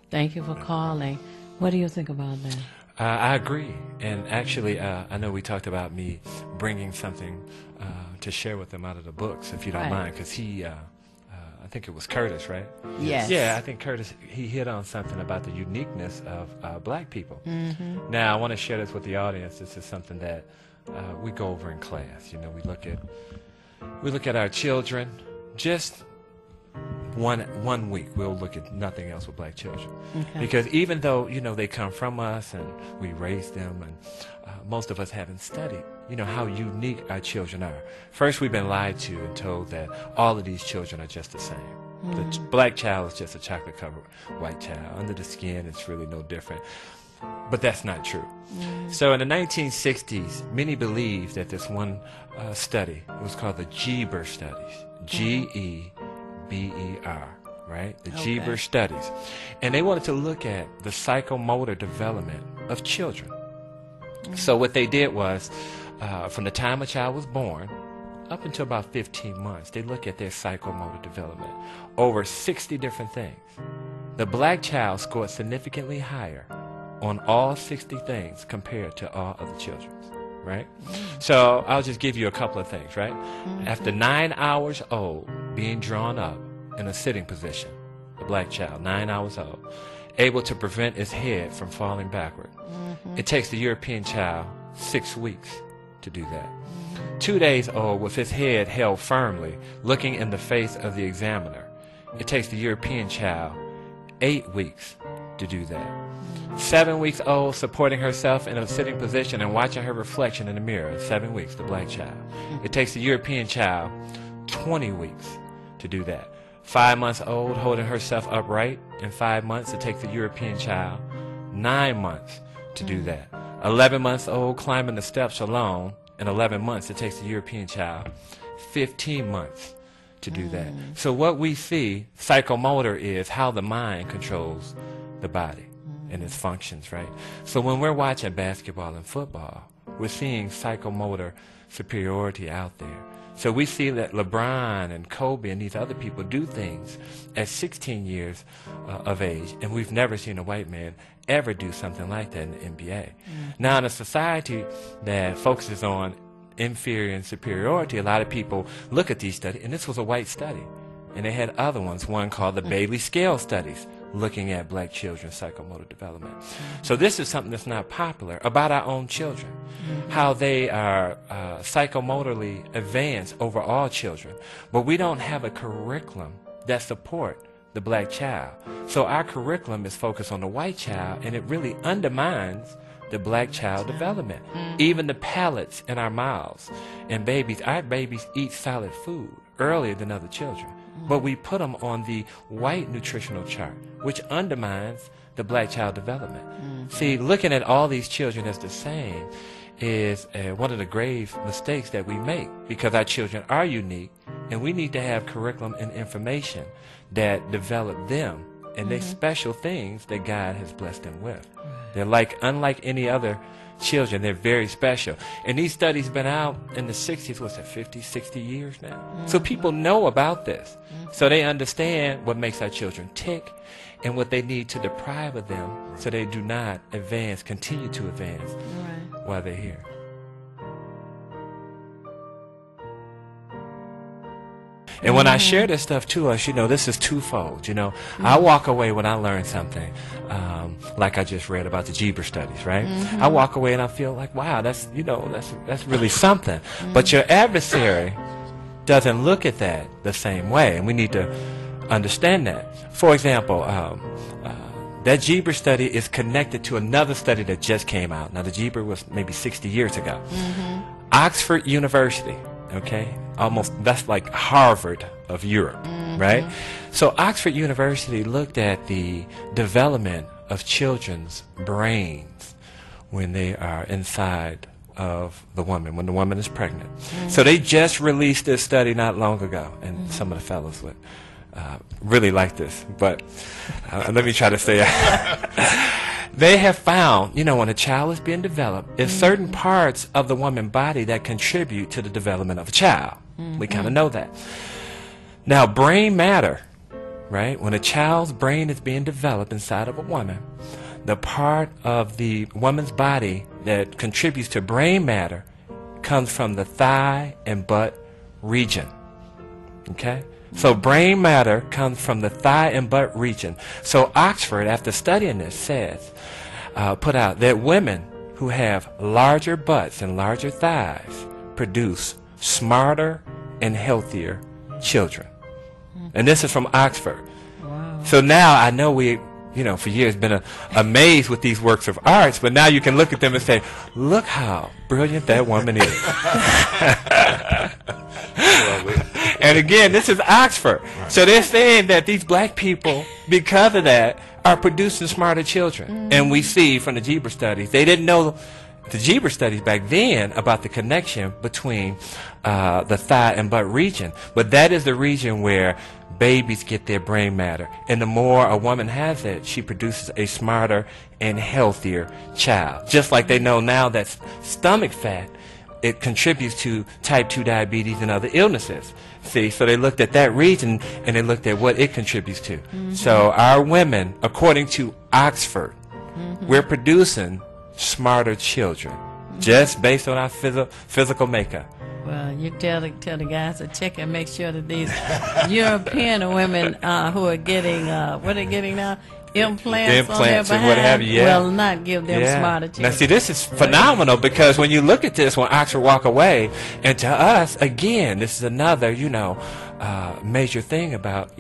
Thank you for calling. What do you think about that? I agree. And actually, I know we talked about me bringing something to share with them out of the books, if you don't mind, because I think it was Curtis, right? Yes. Yeah, I think Curtis, he hit on something about the uniqueness of black people. Now, I want to share this with the audience. This is something that we go over in class. You know, we look at our children. Just one week, we'll look at nothing else with black children. Because even though, you know, they come from us and we raise them, and most of us haven't studied, you know, how unique our children are. First, we've been lied to and told that all of these children are just the same. The black child is just a chocolate-covered white child. Under the skin, it's really no different. But that's not true. So in the 1960s, many believed that this one study, it was called the Geber studies, Geber, right? The Geber studies. And they wanted to look at the psychomotor development of children. So what they did was, from the time a child was born up until about 15 months, they look at their psychomotor development over 60 different things. The black child scored significantly higher on all 60 things compared to all other children, right? So I'll just give you a couple of things, right? After 9 hours old, being drawn up in a sitting position, a black child, 9 hours old, able to prevent its head from falling backward. It takes the European child 6 weeks to do that. 2 days old with his head held firmly, looking in the face of the examiner. It takes the European child 8 weeks to do that. 7 weeks old, supporting herself in a sitting position and watching her reflection in the mirror. 7 weeks, the black child. It takes the European child 20 weeks to do that. 5 months old, holding herself upright. In 5 months, it takes the European child 9 months to do that. 11 months old, climbing the steps alone. In 11 months, it takes the European child 15 months to do that. So what we see, psychomotor, is how the mind controls the body and its functions, right? So when we're watching basketball and football, we're seeing psychomotor superiority out there. So we see that LeBron and Kobe and these other people do things at 16 years of age, and we've never seen a white man ever do something like that in the NBA. Now, in a society that focuses on inferior and superiority, a lot of people look at these studies, and this was a white study, and they had other ones, one called the Bailey Scale Studies, looking at black children's psychomotor development. So this is something that's not popular about our own children, how they are psychomotorly advanced over all children. But we don't have a curriculum that support the black child. So our curriculum is focused on the white child, and it really undermines the black child development. Even the palates in our mouths and babies, our babies eat solid food earlier than other children. But we put them on the white nutritional chart, which undermines the black child development. See, looking at all these children as the same is one of the grave mistakes that we make, because our children are unique, and we need to have curriculum and information that develop them and their special things that God has blessed them with. They're unlike any other children. They're very special. And these studies been out in the 60s, what's that, 50, 60 years now? So people know about this. So they understand what makes our children tick and what they need to deprive of them so they do not advance, continue to advance while they're here. And when I share this stuff to us, you know, this is twofold. You know, I walk away when I learn something, like I just read about the Geber studies, right? I walk away and I feel like, wow, that's really something. But your adversary doesn't look at that the same way, and we need to understand that. For example, that Geber study is connected to another study that just came out. Now, the Geber was maybe 60 years ago. Oxford University. Okay, that's like Harvard of Europe, right? So Oxford University looked at the development of children's brains when they are inside of the woman, when the woman is pregnant. So they just released this study not long ago, and some of the fellows would really like this, but let me try to say they have found, you know, when a child is being developed, there's certain parts of the woman's body that contribute to the development of a child. We kind of know that. Now, brain matter right? When a child's brain is being developed inside of a woman, the part of the woman's body that contributes to brain matter comes from the thigh and butt region. Okay? So brain matter comes from the thigh and butt region. So Oxford, after studying this, says, put out that women who have larger butts and larger thighs produce smarter and healthier children. And this is from Oxford. Wow. So now I know for years been amazed with these works of arts, but now you can look at them and say, look how brilliant that woman is. And again, this is Oxford. Right. So they're saying that these black people, because of that, are producing smarter children. And we see from the Jeber studies, they didn't know the Jeber studies back then about the connection between the thigh and butt region. But that is the region where babies get their brain matter. And the more a woman has it, she produces a smarter and healthier child. Just like they know now that stomach fat, it contributes to type 2 diabetes and other illnesses. See, so they looked at that region and they looked at what it contributes to. So our women, according to Oxford, we're producing smarter children just based on our physical makeup. Well, you tell the guys to check and make sure that these European women who are getting what are getting now, implants on their behind, what have you, will not give them smarter children. Now see, this is phenomenal, because when you look at this, when Oxford walk away, and to us, again, this is another, major thing about,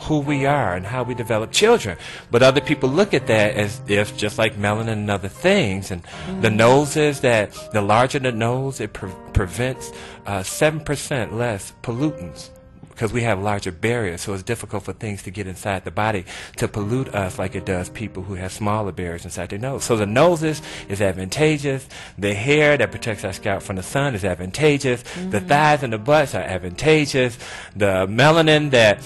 who we are and how we develop children. But other people look at that as if, just like melanin and other things, and the nose is that the larger the nose, it prevents 7% less pollutants, because we have larger barriers, so it's difficult for things to get inside the body to pollute us like it does people who have smaller barriers inside their nose. So the nose is advantageous. The hair that protects our scalp from the sun is advantageous. The thighs and the butts are advantageous. The melanin that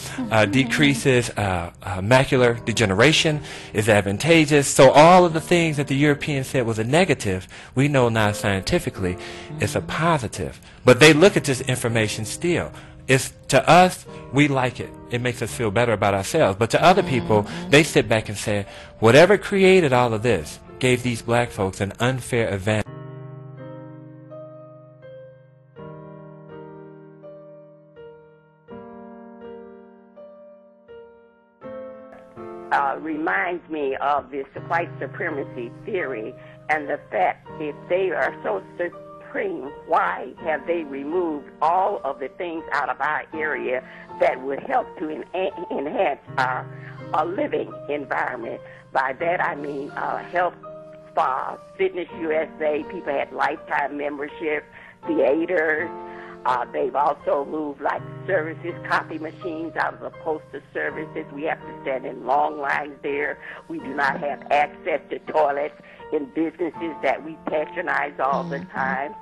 decreases macular degeneration is advantageous. So all of the things that the Europeans said was a negative, we know now scientifically it's a positive. But they look at this information still. It's, to us, we like it. It makes us feel better about ourselves. But to other people, they sit back and say, whatever created all of this gave these black folks an unfair advantage. Reminds me of this white supremacy theory and the fact if they are so supreme, why have they removed all of the things out of our area that would help to enhance our living environment? By that I mean health spas, Fitness USA, people had lifetime memberships, theaters. They've also moved like services, copy machines out of the postal services. We have to stand in long lines there. We do not have access to toilets in businesses that we patronize all the time.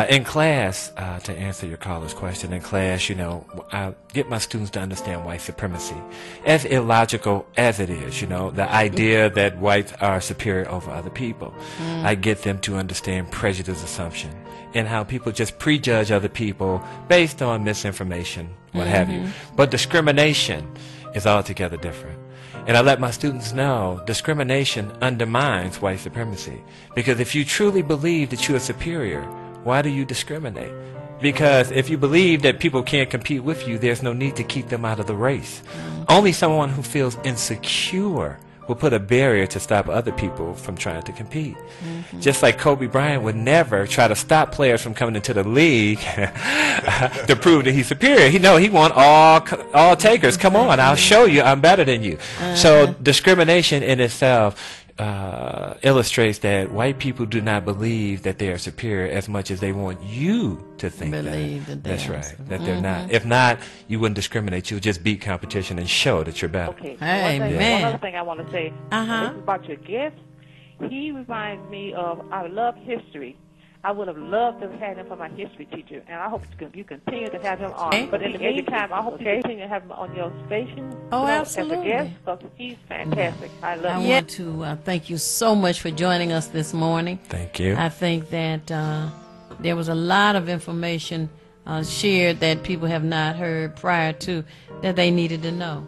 In class, to answer your caller's question, in class, I get my students to understand white supremacy, as illogical as it is, the idea that whites are superior over other people. I get them to understand prejudice assumption and how people just prejudge other people based on misinformation, what have you. But discrimination is altogether different. And I let my students know discrimination undermines white supremacy, because if you truly believe that you are superior, why do you discriminate? Because if you believe that people can't compete with you, there's no need to keep them out of the race. Only someone who feels insecure will put a barrier to stop other people from trying to compete. Just like Kobe Bryant would never try to stop players from coming into the league to prove that he's superior. He want all takers. Come on, I'll show you I'm better than you. So discrimination in itself illustrates that white people do not believe that they are superior as much as they want you to think that. That's right, that they're not. If not, you wouldn't discriminate. You would just beat competition and show that you're better. Okay. Hey, one other thing I want to say this is about your gift. He reminds me of, I love history. I would have loved to have had him for my history teacher, and I hope you continue to have him on. Okay. But in the meantime, I hope you continue to have him on your station absolutely. as a guest, because he's fantastic. I love him. I want to thank you so much for joining us this morning. Thank you. I think that there was a lot of information shared that people have not heard prior to that they needed to know?